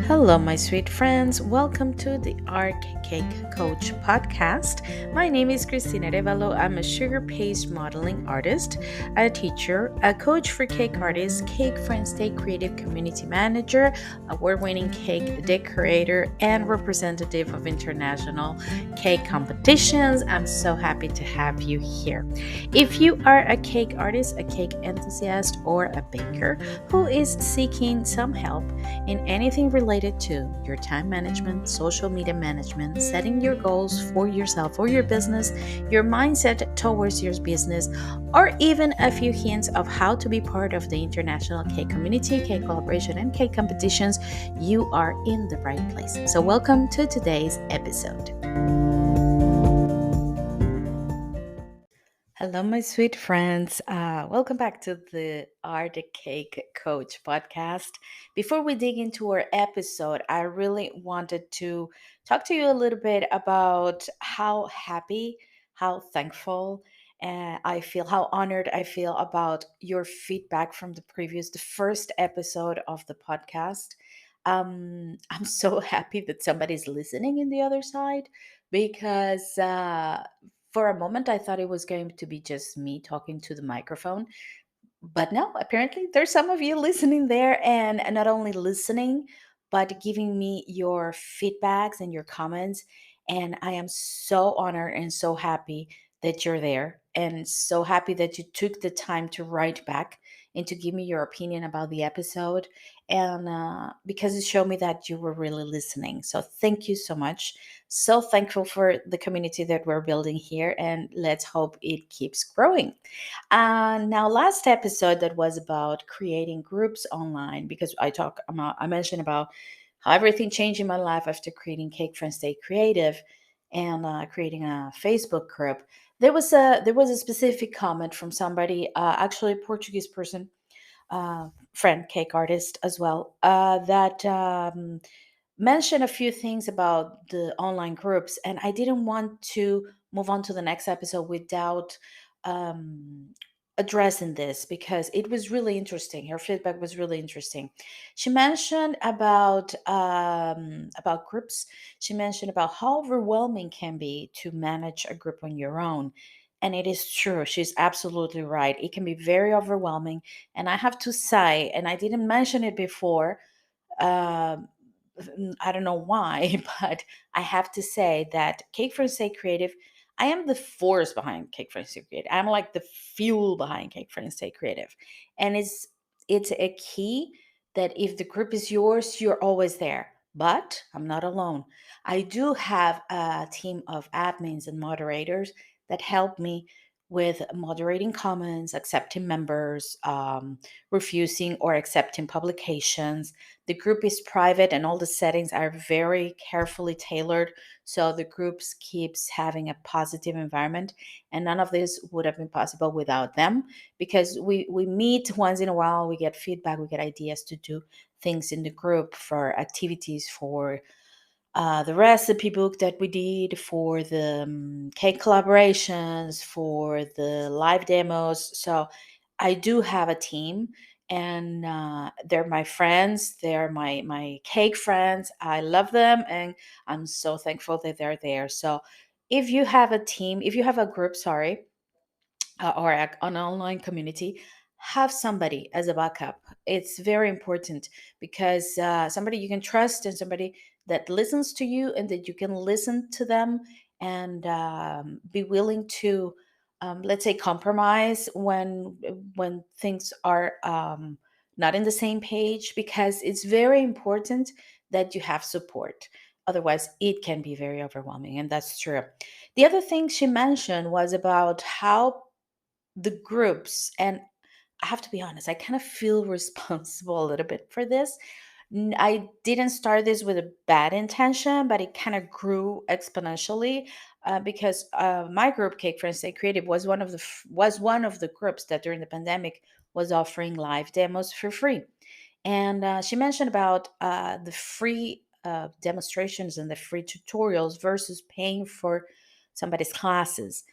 Hello, my sweet friends. Welcome to the Art Cake Coach podcast. My name is Cristina Revalo. I'm a sugar paste modeling artist, a teacher, a coach for cake artists, Cake Friends Day creative community manager, award winning cake decorator, and representative of international cake competitions. I'm so happy to have you here. If you are a cake artist, a cake enthusiast, or a baker who is seeking some help, in anything related to your time management, social media management, setting your goals for yourself or your business, your mindset towards your business, or even a few hints of how to be part of the international cake community, cake collaboration, and cake competitions, you are in the right place. So, welcome to today's episode. Hello, my sweet friends. Welcome back to the Art Cake Coach podcast. Before we dig into our episode, I really wanted to talk to you a little bit about how happy, how thankful I feel, how honored I feel about your feedback from the first episode of the podcast. I'm so happy that somebody's listening in the other side because for a moment I thought it was going to be just me talking to the microphone, but no, apparently there's some of you listening there, and not only listening but giving me your feedbacks and your comments. And I am so honored and so happy that you're there, and so happy that you took the time to write back and to give me your opinion about the episode, and because it showed me that you were really listening. So thank you so much. So thankful for the community that we're building here, and let's hope it keeps growing. Now, last episode that was about creating groups online, because I mentioned about how everything changed in my life after creating Cake Friends Stay Creative and creating a Facebook group. There was a specific comment from somebody, actually a Portuguese person, friend, cake artist as well, that mentioned a few things about the online groups, and I didn't want to move on to the next episode without um, addressing this because it was really interesting. Her feedback was really interesting. She mentioned about groups. She mentioned about how overwhelming can be to manage a group on your own. And it is true. She's absolutely right. It can be very overwhelming. And I have to say, and I didn't mention it before, um, I don't know why, but I have to say that Cake Friends Stay Creative, I am the force behind Cake Friends Stay Creative. I'm like the fuel behind Cake Friends Stay Creative. And it's a key that if the group is yours, you're always there. But I'm not alone. I do have a team of admins and moderators that help me with moderating comments, accepting members, refusing or accepting publications. The group is private and all the settings are very carefully tailored, so the groups keeps having a positive environment, and none of this would have been possible without them, because we meet once in a while, we get feedback, we get ideas to do things in the group for activities, for the recipe book that we did, for the cake collaborations, for the live demos. So I do have a team, and they're my friends. They're my cake friends. I love them, and I'm so thankful that they're there. So if you have a team, if you have a group, sorry, or an online community, have somebody as a backup. It's very important because somebody you can trust, and somebody that listens to you and that you can listen to them, and be willing to, let's say, compromise when things are not in the same page, because it's very important that you have support. Otherwise it can be very overwhelming, and that's true. The other thing she mentioned was about how the groups, and I have to be honest, I kind of feel responsible a little bit for this. I didn't start this with a bad intention, but it kind of grew exponentially, because my group, Cake Friends Stay Creative, was one of the groups that during the pandemic was offering live demos for free. And she mentioned about the free demonstrations and the free tutorials versus paying for somebody's classes.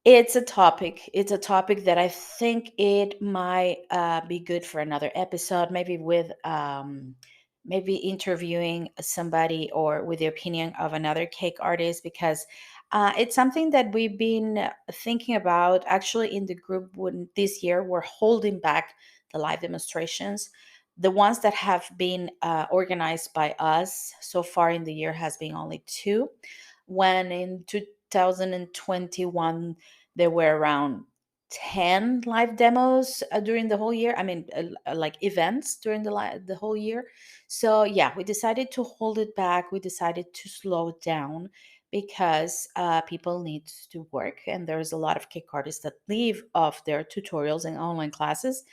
It's a topic that I think it might be good for another episode, maybe with maybe interviewing somebody or with the opinion of another cake artist, because it's something that we've been thinking about. Actually, in the group, when this year we're holding back the live demonstrations. The ones that have been organized by us so far in the year has been only two, when in 2021 there were around 10 live demos during the whole year. I mean, like events during the whole year. So yeah, we decided to hold it back. We decided to slow it down because people need to work, and there's a lot of cake artists that live off their tutorials and online classes,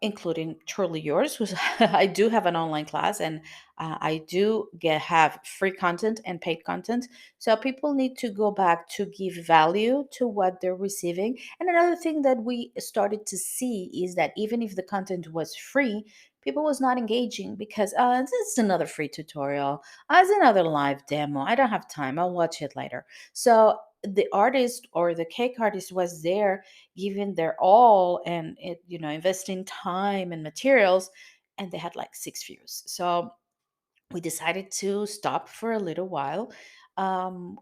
including truly yours, who's I do have an online class, and I do have free content and paid content. So people need to go back to give value to what they're receiving. And another thing that we started to see is that even if the content was free, people was not engaging because this is another free tutorial, it's another live demo, I don't have time, I'll watch it later. So the artist or the cake artist was there giving their all, and it, investing time and materials, and they had like six views. So we decided to stop for a little while.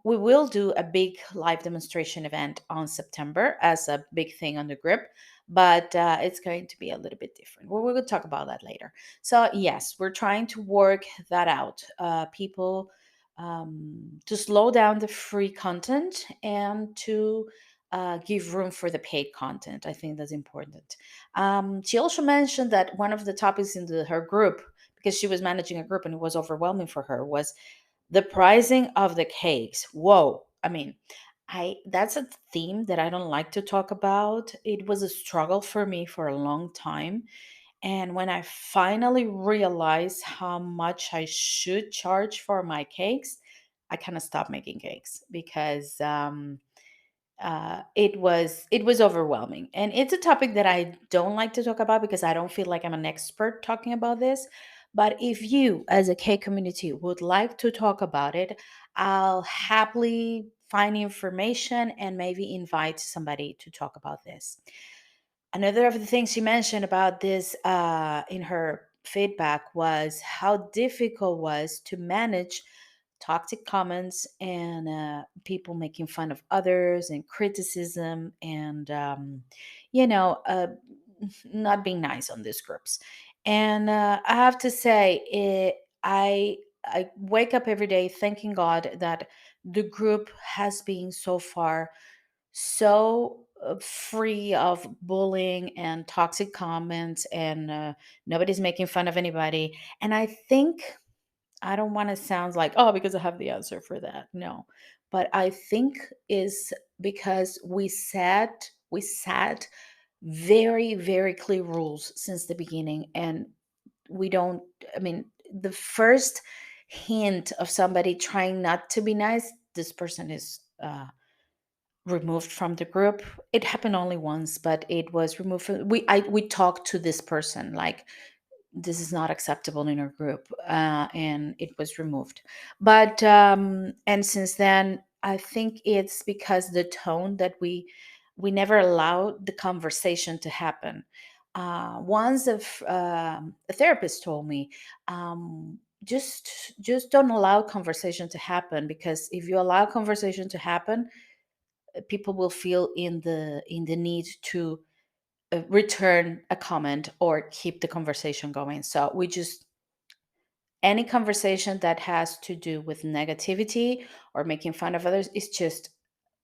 We will do a big live demonstration event on September as a big thing on the group, but it's going to be a little bit different. Well, we're going to talk about that later. So yes, we're trying to work that out. People, to slow down the free content and to give room for the paid content. I think that's important. She also mentioned that one of the topics in her group, because she was managing a group and it was overwhelming for her, was the pricing of the cakes. Whoa. I mean, I that's a theme that I don't like to talk about. It was a struggle for me for a long time. And when I finally realized how much I should charge for my cakes, I kind of stopped making cakes because it was overwhelming, and it's a topic that I don't like to talk about because I don't feel like I'm an expert talking about this. But if you as a K community would like to talk about it, I'll happily find information and maybe invite somebody to talk about this. Another of the things she mentioned about this in her feedback was how difficult was to manage toxic comments and people making fun of others and criticism and not being nice on these groups. And I have to say, I wake up every day thanking God that the group has been so far so free of bullying and toxic comments, and nobody's making fun of anybody. And I think, I don't want to sound like, oh, because I have the answer for that. No. But I think is because we set very, very clear rules since the beginning. And we don't, I mean, the first hint of somebody trying not to be nice, this person is removed from the group. It happened only once, but it was removed from, we talked to this person like, this is not acceptable in our group, and it was removed. But and since then, I think it's because the tone that we never allowed the conversation to happen. Once a therapist told me, just don't allow conversation to happen, because if you allow conversation to happen, people will feel in the need to return a comment or keep the conversation going. So we just, any conversation that has to do with negativity or making fun of others is just,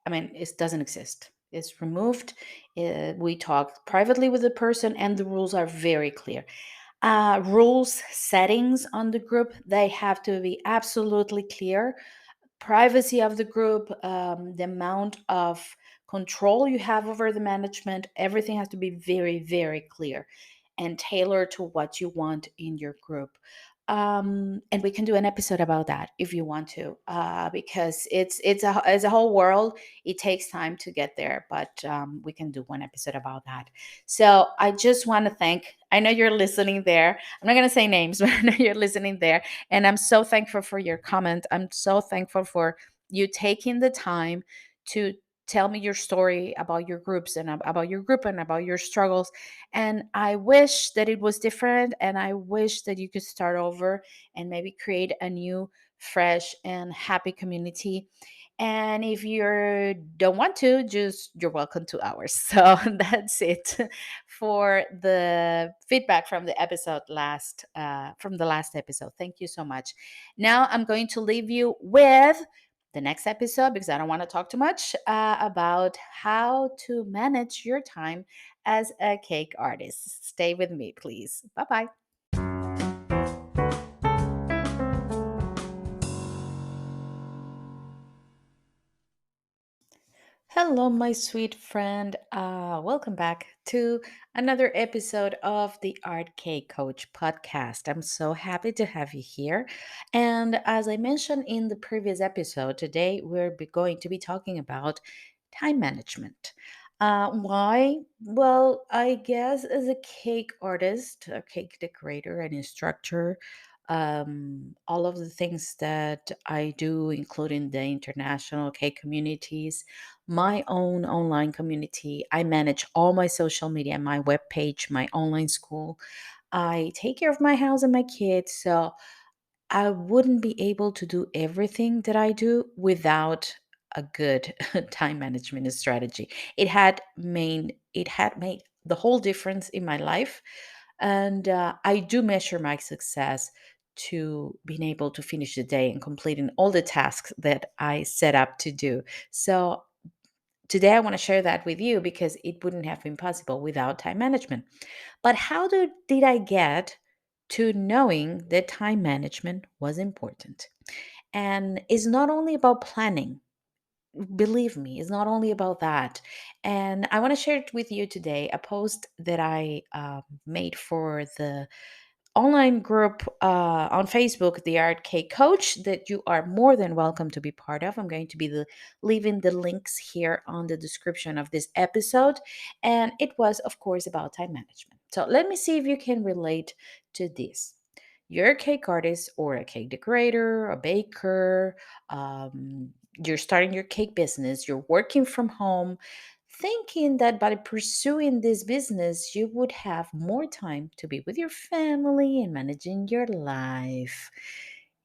I mean, it doesn't exist. It's removed. We talk privately with the person, and the rules are very clear. Rules settings on the group, they have to be absolutely clear. Privacy of the group, the amount of control you have over the management, everything has to be very, very clear and tailored to what you want in your group. And we can do an episode about that if you want to, because it's a whole world. It takes time to get there, but we can do one episode about that. So I just want to thank. I know you're listening there. I'm not going to say names, but I know you're listening there, and I'm so thankful for your comment. I'm so thankful for you taking the time to tell me your story about your groups and about your group and about your struggles. And I wish that it was different, and I wish that you could start over and maybe create a new, fresh, and happy community. And if you don't want to, just you're welcome to ours. So that's it for the feedback from the episode last from the last episode. Thank you so much. Now I'm going to leave you with the next episode, because I don't want to talk too much about how to manage your time as a cake artist. Stay with me, please. Bye bye. Hello, my sweet friend. Welcome back to another episode of the Art Cake Coach podcast. I'm so happy to have you here. And as I mentioned in the previous episode, today going to be talking about time management. Why? Well, I guess as a cake artist, a cake decorator, and instructor, all of the things that I do, including the international cake communities, my own online community. I manage all my social media, my webpage, my online school. I take care of my house and my kids. So I wouldn't be able to do everything that I do without a good time management strategy. It had made the whole difference in my life, and I do measure my success to being able to finish the day and completing all the tasks that I set up to do. So today I want to share that with you because it wouldn't have been possible without time management. But did I get to knowing that time management was important? And it's not only about planning. Believe me, it's not only about that. And I want to share it with you today, a post that I made for the online group on Facebook, the Art K Coach, that you are more than welcome to be part of. I'm going to be leaving the links here on the description of this episode. And it was, of course, about time management. So let me see if you can relate to this. You're a cake artist or a cake decorator, a baker, you're starting your cake business, you're working from home, thinking that by pursuing this business, you would have more time to be with your family and managing your life.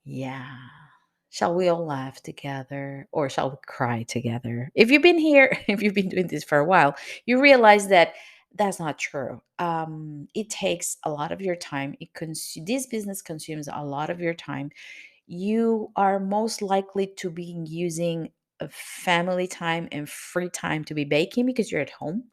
Yeah. Shall we all laugh together or shall we cry together? If you've been here, if you've been doing this for a while, you realize that that's not true. It takes a lot of your time. This business consumes a lot of your time. You are most likely to be using family time and free time to be baking because you're at home.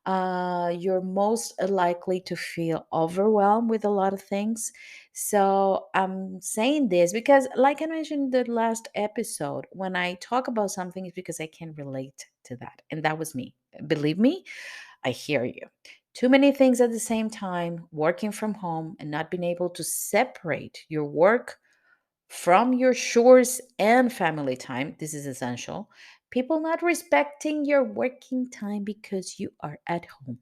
You're most likely to feel overwhelmed with a lot of things. So I'm saying this because, like I mentioned in the last episode, when I talk about something, it's because I can relate to that. And that was me. Believe me, I hear you. Too many things at the same time, working from home and not being able to separate your work from your chores and family time. This is essential. People not respecting your working time because you are at home.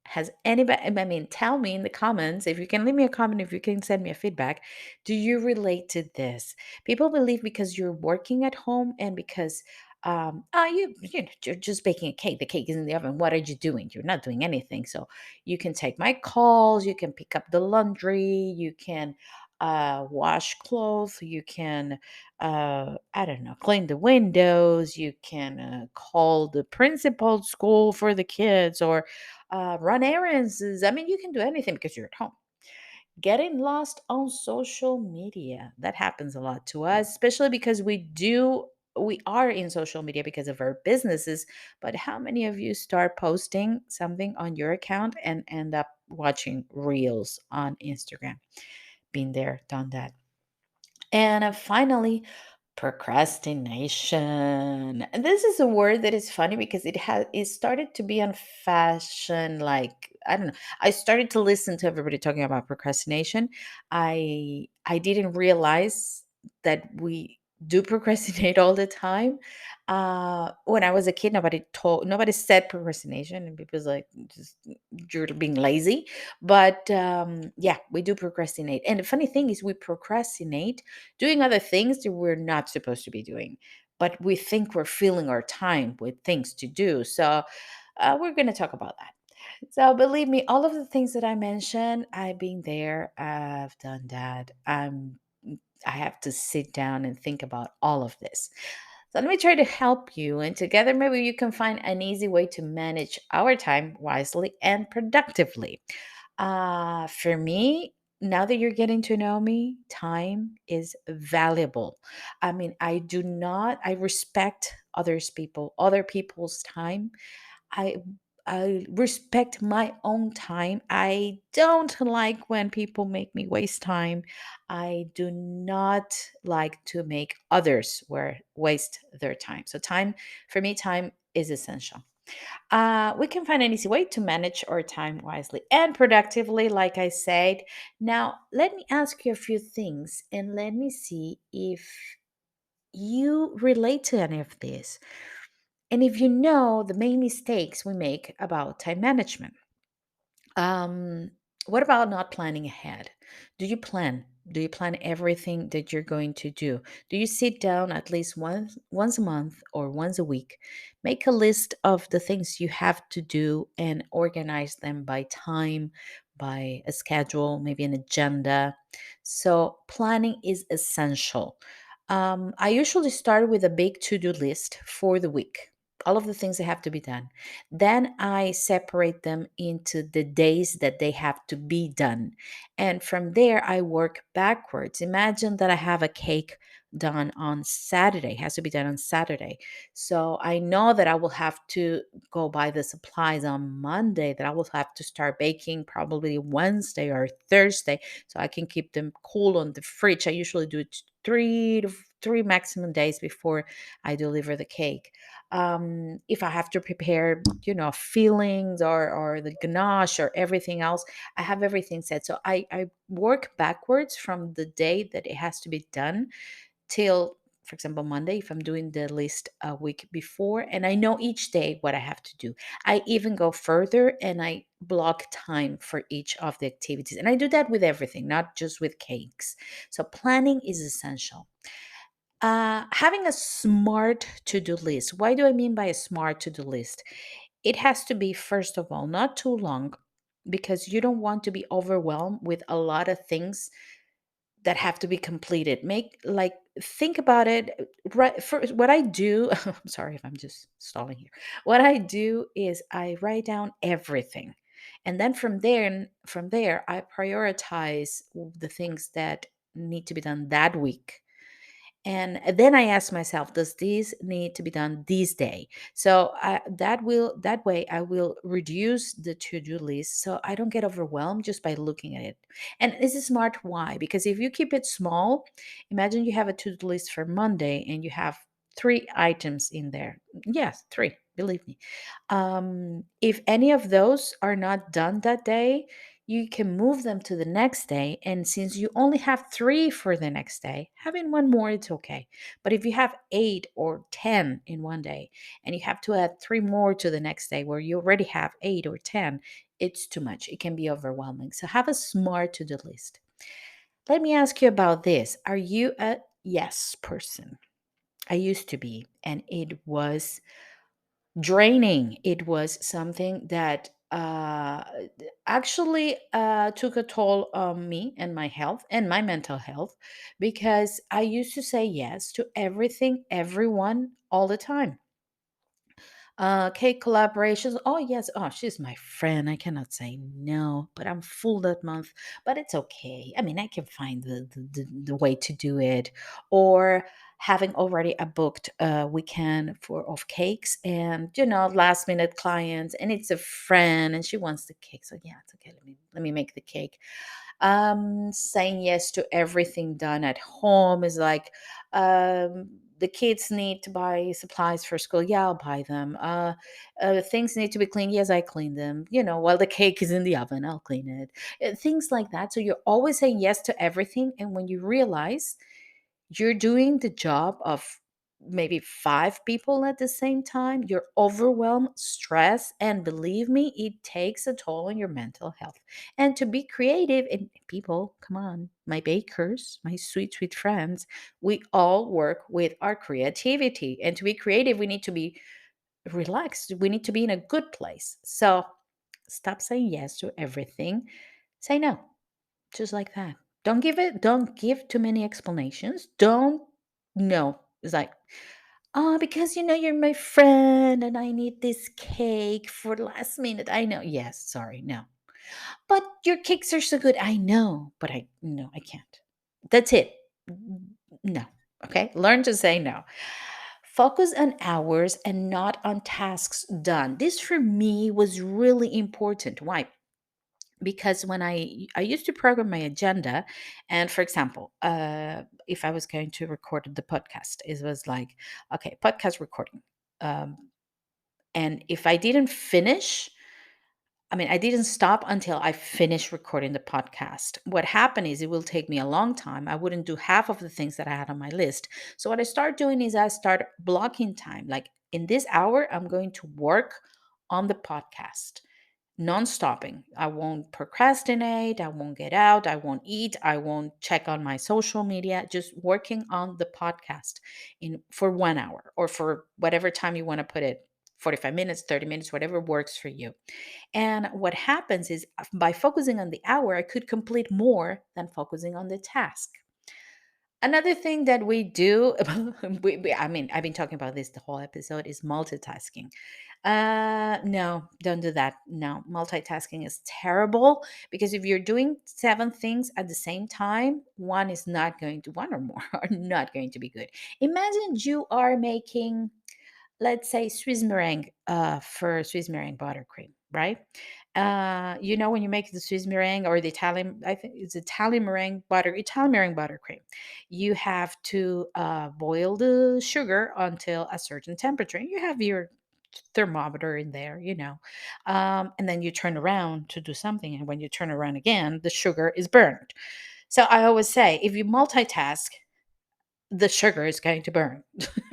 Has anybody, I mean, tell me in the comments, if you can leave me a comment, if you can send me a feedback, do you relate to this? People believe because you're working at home and because you're just baking a cake. The cake is in the oven. What are you doing? You're not doing anything. So you can take my calls, you can pick up the laundry, you can wash clothes, you can I don't know, clean the windows, you can call the principal school for the kids, or run errands. I mean, you can do anything because you're at home. Getting lost on social media, that happens a lot to us, especially because we are in social media because of our businesses. But how many of you start posting something on your account and end up watching reels on Instagram? Been there, done that. And finally, procrastination. And this is a word that is funny because it started to be on fashion. Like, I don't know. I started to listen to everybody talking about procrastination. I didn't realize that we do procrastinate all the time. When I was a kid, nobody said procrastination, and people was like, just you're being lazy. But yeah, we do procrastinate. And the funny thing is, we procrastinate doing other things that we're not supposed to be doing. but we think we're filling our time with things to do. So we're going to talk about that. So believe me, all of the things that I mentioned, I've been there, I've done that. I have to sit down and think about all of this. So let me try to help you, and together maybe you can find an easy way to manage our time wisely and productively. For me, now that you're getting to know me, time is valuable. I mean, I respect other people's time. I I respect my own time. I don't like when people make me waste time. I do not like to make others waste their time. So time for me, time is essential. We can find an easy way to manage our time wisely and productively, like I said. Now, let me ask you a few things and let me see if you relate to any of this. And if you know the main mistakes we make about time management. Um, what about not planning ahead? Do you plan? Do you plan everything that you're going to do? Do you sit down at least once a month or once a week? Make a list of the things you have to do and organize them by time, by a schedule, maybe an agenda. So planning is essential. I usually start with a big to-do list for the week. All of the things that have to be done. Then I separate them into the days that they have to be done. And from there, I work backwards. Imagine that I have a cake done on Saturday, has to be done on Saturday. So I know that I will have to go buy the supplies on Monday, that I will have to start baking probably Wednesday or Thursday so I can keep them cool on the fridge. I usually do it 3 maximum days before I deliver the cake. If I have to prepare, fillings or the ganache or everything else, I have everything set. So I work backwards from the day that it has to be done till, for example, Monday, if I'm doing the list a week before, and I know each day what I have to do. I even go further and I block time for each of the activities. And I do that with everything, not just with cakes. So planning is essential. Having a smart to do list. Why do I mean by a smart to do list? It has to be, first of all, not too long because you don't want to be overwhelmed with a lot of things that have to be completed. Think about it. Right. For what I do, I'm sorry if I'm just stalling here. What I do is I write down everything. And then from there, I prioritize the things that need to be done that week, and then I ask myself, does this need to be done this day? So that way I will reduce the to-do list so I don't get overwhelmed just by looking at it. And this is smart. Why? Because if you keep it small, imagine you have a to-do list for Monday and you have 3 items in there. Yes, three, believe me. If any of those are not done that day, you can move them to the next day. And since you only have 3 for the next day, having one more, it's okay. But if you have 8 or 10 in one day and you have to add 3 more to the next day where you already have 8 or 10, it's too much. It can be overwhelming. So have a smart to do list. Let me ask you about this. Are you a yes person? I used to be, and it was draining. It was something that actually took a toll on me and my health and my mental health because I used to say yes to everything, everyone, all the time. Cake collaborations. Oh, yes. Oh, she's my friend. I cannot say no, but I'm full that month. But it's okay. I mean, I can find the way to do it. Or having already a booked weekend for of cakes and last minute clients, and it's a friend and she wants the cake. So yeah, it's okay. Let me make the cake. Saying yes to everything done at home is like, the kids need to buy supplies for school. Yeah, I'll buy them. Things need to be cleaned. Yes, I clean them. While the cake is in the oven, I'll clean it. Things like that. So you're always saying yes to everything. And when you realize you're doing the job of maybe five people at the same time, you're overwhelmed, stressed, and believe me, it takes a toll on your mental health. And to be creative, and people, come on, my bakers, my sweet, sweet friends, we all work with our creativity. And to be creative, we need to be relaxed, we need to be in a good place. So stop saying yes to everything, say no, just like that. Don't give too many explanations. Don't, no. It's like, oh, because you're my friend and I need this cake for last minute. I know. Yes, sorry, no. But your cakes are so good. I know, but I no, I can't. That's it. No. Okay? Learn to say no. Focus on hours and not on tasks done. This for me was really important. Why? Because when I used to program my agenda, and for example, if I was going to record the podcast, it was like, okay, podcast recording, um, and if I didn't finish, I mean, I didn't stop until I finished recording the podcast. What happened is it will take me a long time. I wouldn't do half of the things that I had on my list. So what I start doing is I start blocking time, like in this hour I'm going to work on the podcast non-stopping. I won't procrastinate, I won't get out, I won't eat, I won't check on my social media, just working on the podcast in for 1 hour or for whatever time you want to put it. 45 minutes, 30 minutes, whatever works for you. And what happens is by focusing on the hour, I could complete more than focusing on the task. Another thing that we do, I mean, I've been talking about this the whole episode, is multitasking. No, don't do that. No, multitasking is terrible because if you're doing seven things at the same time, one or more are not going to be good. Imagine you are making, let's say, Swiss meringue for Swiss meringue buttercream, right? When you make the Swiss meringue or the Italian, I think it's Italian meringue buttercream, you have to boil the sugar until a certain temperature. You have your thermometer in there, and then you turn around to do something. And when you turn around again, the sugar is burned. So I always say, if you multitask, the sugar is going to burn.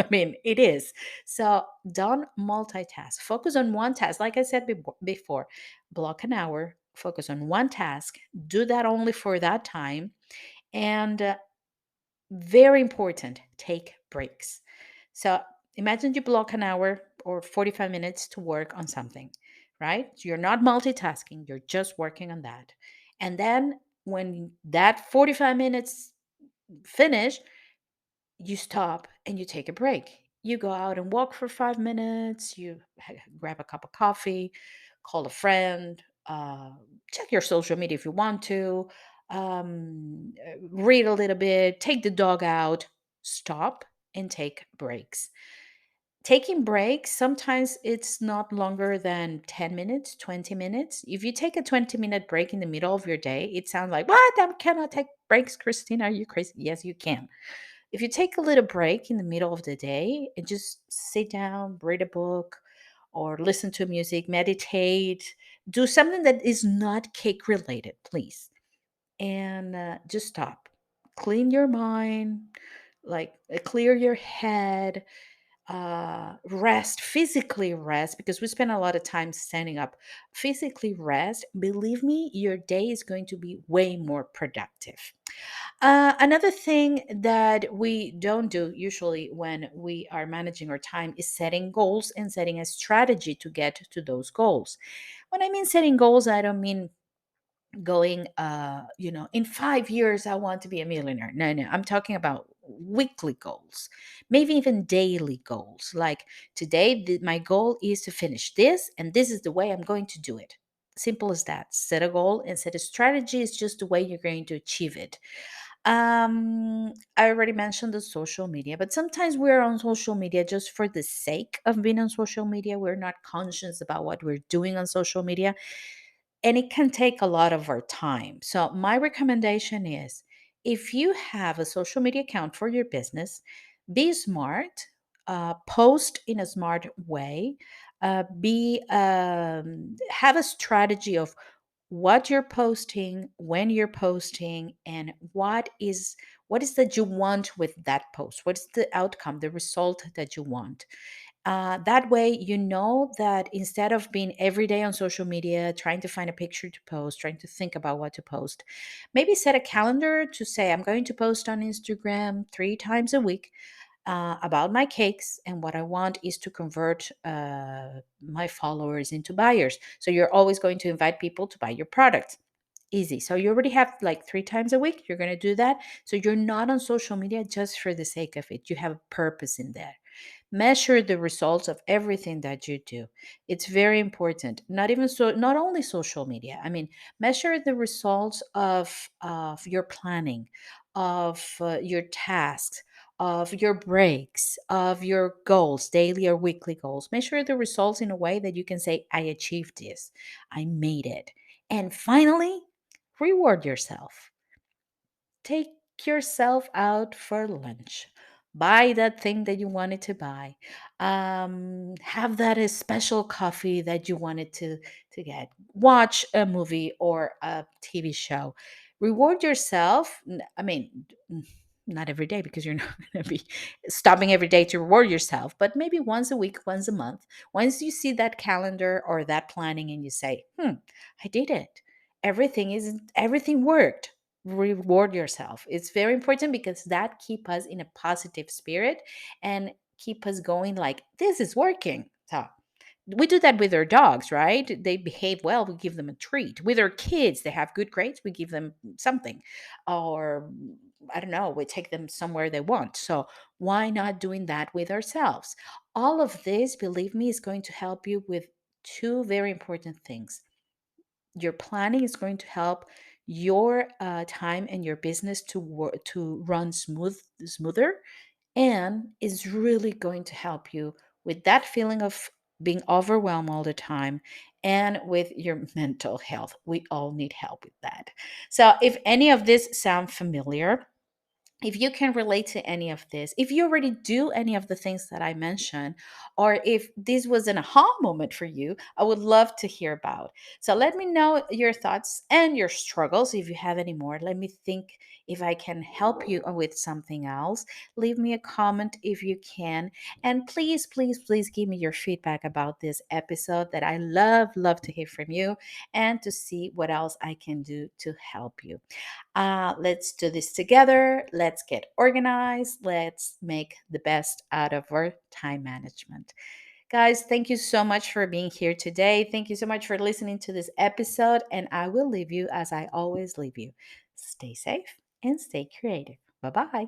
I mean, it is. So don't multitask. Focus on one task. Like I said before, block an hour, focus on one task, do that only for that time. And very important, take breaks. So imagine you block an hour or 45 minutes to work on something, right? So you're not multitasking, you're just working on that. And then when that 45 minutes finish, you stop and you take a break. You go out and walk for 5 minutes, you grab a cup of coffee, call a friend, check your social media if you want to, read a little bit, take the dog out, stop and take breaks. Taking breaks, sometimes it's not longer than 10 minutes, 20 minutes. If you take a 20-minute break in the middle of your day, it sounds like, what? I cannot take breaks, Christina. Are you crazy? Yes, you can. If you take a little break in the middle of the day and just sit down, read a book, or listen to music, meditate, do something that is not cake related, please. And just stop. Clean your mind, like clear your head, physically rest, because we spend a lot of time standing up. Physically rest. Believe me, your day is going to be way more productive. Another thing that we don't do usually when we are managing our time is setting goals and setting a strategy to get to those goals. When I mean setting goals, I don't mean going, in 5 years, I want to be a millionaire. No, no, I'm talking about weekly goals, maybe even daily goals. Like today, my goal is to finish this, and this is the way I'm going to do it. Simple as that. Set a goal and set a strategy is just the way you're going to achieve it. I already mentioned the social media, but sometimes we're on social media just for the sake of being on social media. We're not conscious about what we're doing on social media, and it can take a lot of our time. So, my recommendation is if you have a social media account for your business, be smart, post in a smart way, have a strategy of what you're posting, when you're posting, and what is that you want with that post. What's the outcome, the result that you want. That way, you know that instead of being every day on social media, trying to find a picture to post, trying to think about what to post, maybe set a calendar to say, I'm going to post on Instagram 3 times a week about my cakes. And what I want is to convert my followers into buyers. So you're always going to invite people to buy your product. Easy. So you already have like 3 times a week. You're going to do that. So you're not on social media just for the sake of it. You have a purpose in there. Measure the results of everything that you do. It's very important. Not only social media. I mean, measure the results of your planning, of your tasks, of your breaks, of your goals, daily or weekly goals. Measure the results in a way that you can say, I achieved this, I made it. And finally, reward yourself. Take yourself out for lunch. Buy that thing that you wanted to buy. Have that special coffee that you wanted to get. Watch a movie or a TV show. Reward yourself. I mean, not every day, because you're not going to be stopping every day to reward yourself, but maybe once a week, once a month. Once you see that calendar or that planning and you say, I did it. Everything worked. Reward yourself. It's very important because that keep us in a positive spirit and keep us going like, this is working. So we do that with our dogs, right? They behave well, we give them a treat. With our kids, they have good grades, we give them something. Or I don't know, we take them somewhere they want. So why not doing that with ourselves? All of this, believe me, is going to help you with two very important things. Your planning is going to help your time and your business to run smoother, and is really going to help you with that feeling of being overwhelmed all the time, and with your mental health. We all need help with that. So if any of this sound familiar, if you can relate to any of this, if you already do any of the things that I mentioned, or if this was an aha moment for you, I would love to hear about. So let me know your thoughts and your struggles. If you have any more, let me think if I can help you with something else. Leave me a comment if you can. And please, please, please give me your feedback about this episode, that I love to hear from you and to see what else I can do to help you. Let's do this together. Let's get organized. Let's make the best out of our time management. Guys, thank you so much for being here today. Thank you so much for listening to this episode. And I will leave you as I always leave you. Stay safe and stay creative. Bye bye.